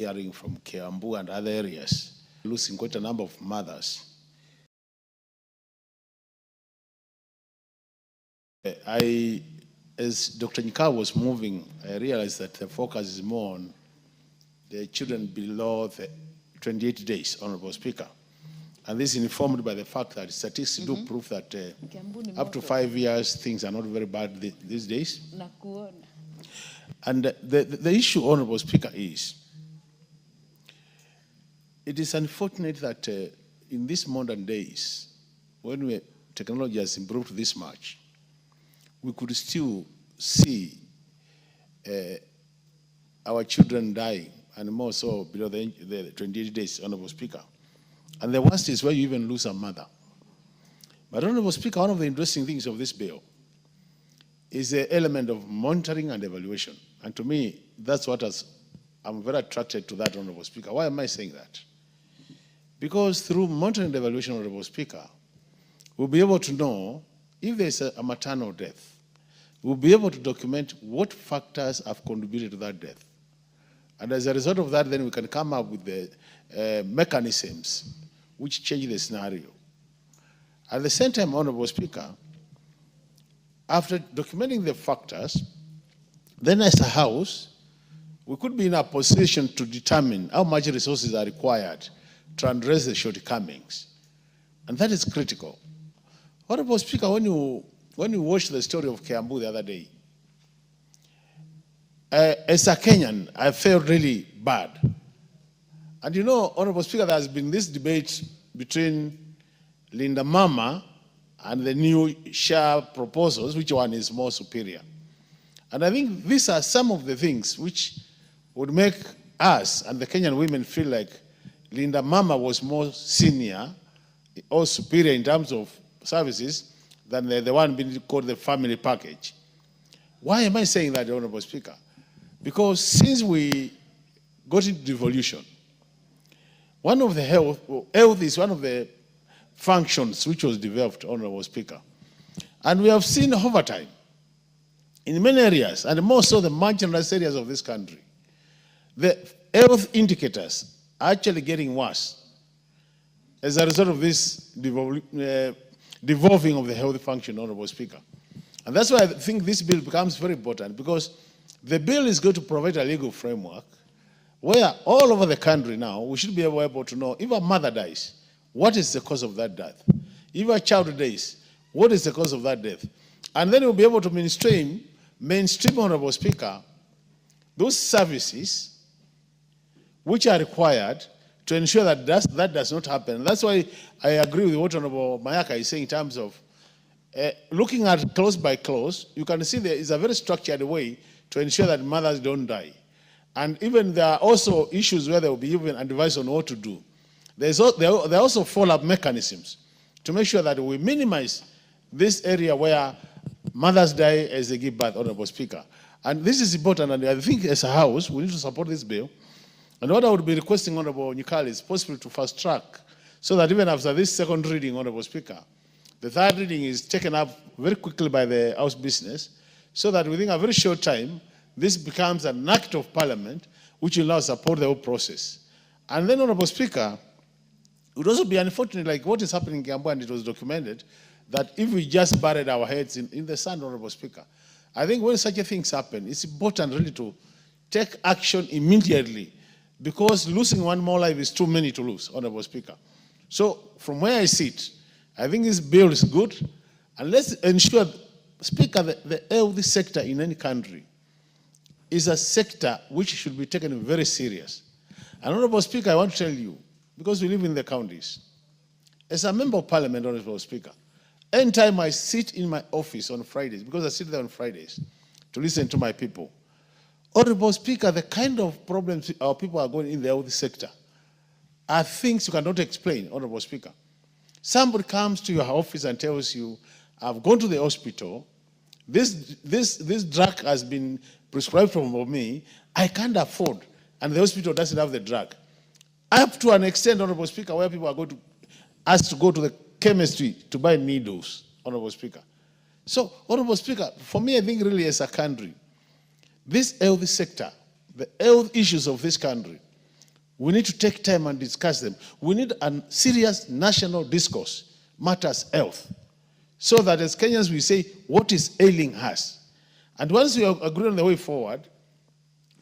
hearing from Kiambu and other areas, losing quite a number of mothers. As Dr. Nyika was moving, I realized that the focus is more on the children below the 28 days, Honorable Speaker. And this is informed by the fact that statistics do prove that up to 5 years, things are not very bad these days. And the issue, Honorable Speaker, is it is unfortunate that in these modern days, when technology has improved this much, we could still see our children dying, and more so below the 28 days, Honorable Speaker. And the worst is where you even lose a mother. But Honorable Speaker, one of the interesting things of this bill is the element of monitoring and evaluation. And to me, that's what I'm very attracted to that, Honorable Speaker. Why am I saying that? Because through monitoring and evaluation, Honorable Speaker, we'll be able to know if there's a maternal death. We'll be able to document what factors have contributed to that death. And as a result of that, then we can come up with the mechanisms which change the scenario. At the same time, Honorable Speaker, after documenting the factors, then as a House, we could be in a position to determine how much resources are required to address the shortcomings. And that is critical. Honorable Speaker, when you watched the story of Kiambu the other day, as a Kenyan, I felt really bad. And you know, Honorable Speaker, there has been this debate between Linda Mama and the new share proposals, which one is more superior. And I think these are some of the things which would make us and the Kenyan women feel like Linda Mama was more senior or superior in terms of services than the one being called the family package. Why am I saying that, Honorable Speaker? Because since we got into devolution, one of the health is one of the functions which was developed, Honorable Speaker. And we have seen over time, in many areas, and more so the marginalized areas of this country, the health indicators are actually getting worse as a result of this devolving of the health function, Honorable Speaker. And that's why I think this bill becomes very important, because the bill is going to provide a legal framework where all over the country now, we should be able to know if a mother dies, what is the cause of that death? If a child dies, what is the cause of that death? And then we'll be able to mainstream, Honorable Speaker, those services which are required to ensure that that does not happen. And that's why I agree with what Honorable Mayaka is saying in terms of looking at clause by clause. You can see there is a very structured way to ensure that mothers don't die. And even there are also issues where there will be even advice on what to do. There are also follow-up mechanisms to make sure that we minimize this area where mothers die as they give birth, Honorable Speaker. And this is important, and I think as a House, we need to support this bill. And what I would be requesting, Honorable Nyika, is possible to fast track, so that even after this second reading, Honorable Speaker, the third reading is taken up very quickly by the House business, so that within a very short time, this becomes an act of Parliament, which will now support the whole process. And then, Honorable Speaker, it would also be unfortunate, like what is happening in Kiambu, and it was documented, that if we just buried our heads in the sand, Honorable Speaker, I think when such things happen, it's important really to take action immediately, because losing one more life is too many to lose, Honorable Speaker. So from where I sit, I think this bill is good, and let's ensure, Speaker, the health sector in any country is a sector which should be taken very serious. And Honorable Speaker, I want to tell you, because we live in the counties, as a member of Parliament, Honorable Speaker, anytime I sit in my office on Fridays, because I sit there on Fridays to listen to my people, Honorable Speaker, the kind of problems our people are going in the health sector are things you cannot explain, Honorable Speaker. Somebody comes to your office and tells you, I've gone to the hospital, this drug has been prescribed for me, I can't afford, and the hospital doesn't have the drug. Up to an extent, Honorable Speaker, where people are going to ask to go to the chemistry to buy needles, Honorable Speaker. So, Honorable Speaker, for me, I think really as a country, this health sector, the health issues of this country, We need to take time and discuss them. We need a serious national discourse, matters health, so that as Kenyans we say, what is ailing us? And once we agree on the way forward,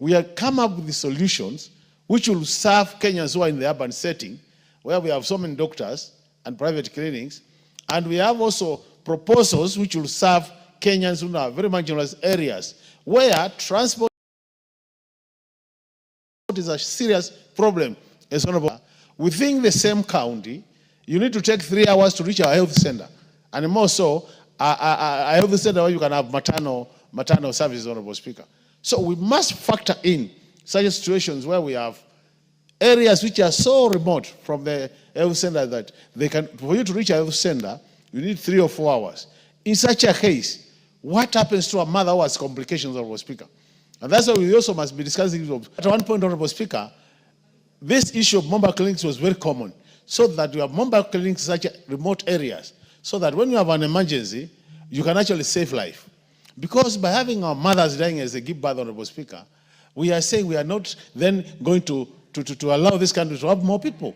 we have come up with the solutions which will serve Kenyans who are in the urban setting, where we have so many doctors and private clinics, and we have also proposals which will serve Kenyans who are very marginalized areas, where transport is a serious problem. Within the same county, you need to take 3 hours to reach a health center, and more so, a health center where you can have maternal services, Honorable Speaker. So we must factor in such situations where we have areas which are so remote from the health center that for you to reach a health center, you need 3 or 4 hours. In such a case, what happens to a mother who has complications, Honorable Speaker? And that's why we also must be discussing. At one point, Honorable Speaker, this issue of mobile clinics was very common, so that you have mobile clinics in such remote areas, so that when you have an emergency, you can actually save life. Because by having our mothers dying as they give birth, Honorable Speaker, we are saying we are not then going to allow this country to have more people.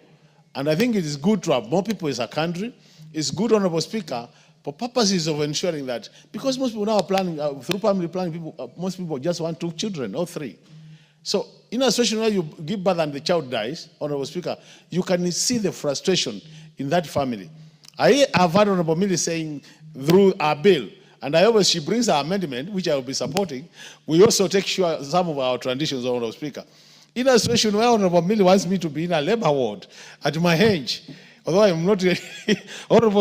And I think it is good to have more people as a country. It's good, Honorable Speaker, for purposes of ensuring that, because most people now are planning, through family planning, most people just want 2 children or 3. So in a situation where you give birth and the child dies, Honorable Speaker, you can see the frustration in that family. I have heard Honorable Millie saying through our bill, and I always, she brings our amendment, which I will be supporting, we also take sure some of our traditions, Honorable Speaker. In a situation where Honorable Millie wants me to be in a labor ward at my age, although I'm not Honorable